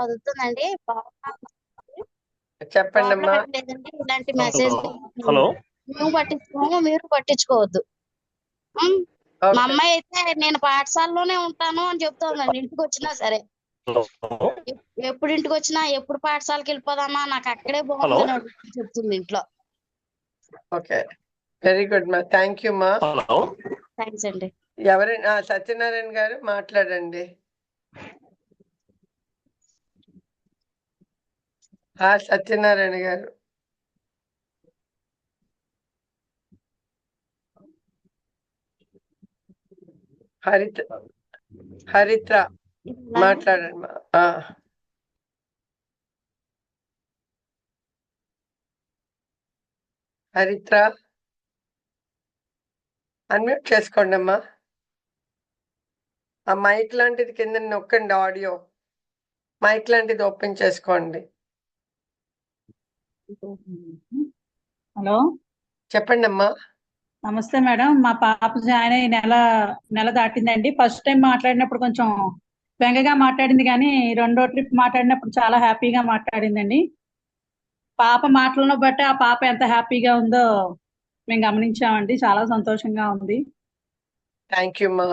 చదువుతుందండి. చెప్పండి ప్రాబ్లం అమ్మా. ఏం లేదండి. ఇలాంటి మెసేజ్ హలో మేము పట్టించుకోము, మీరు పట్టించుకోవద్దు. ఉమ్, మా ఓకే అమ్మాయి అయితే నేను పాఠశాలలోనే ఉంటాను అని చెప్తోందండి. ఇంటికి వచ్చినా సరే, ఎప్పుడు ఇంటికి వచ్చినా ఎప్పుడు పాఠశాలకి వెళ్ళిపోదామా, నాకు అక్కడే బాగుందని అడుగుతుంది, చెప్తుంది ఇంట్లో. ఓకే, వెరీ గుడ్ మా, థ్యాంక్ యూ మా. హలో థ్యాంక్స్ అండి. ఎవరైనా సత్యనారాయణ గారు మాట్లాడండి. సత్యనారాయణ గారు. హరిత్ర మాట్లాడండి మా. హరిత్ర అన్మ్యూట్ చేసుకోండి అమ్మా. ఆ మైక్ లాంటిది కింద నొక్కండి, ఆడియో మైక్ లాంటిది ఓపెన్ చేసుకోండి. హలో, చెప్పండి అమ్మా. నమస్తే మేడం. మా పాప జాయిన్ అయ్యి నెల దాటిందండి. ఫస్ట్ టైం మాట్లాడినప్పుడు కొంచెం బెంగగా మాట్లాడింది, కానీ రెండో ట్రిప్ మాట్లాడినప్పుడు చాలా హ్యాపీగా మాట్లాడిందండి. పాప మాటలను బట్టి ఆ పాప ఎంత హ్యాపీగా ఉందో మేము గమనించామండి. చాలా సంతోషంగా ఉంది. థ్యాంక్ యూ అమ్మా.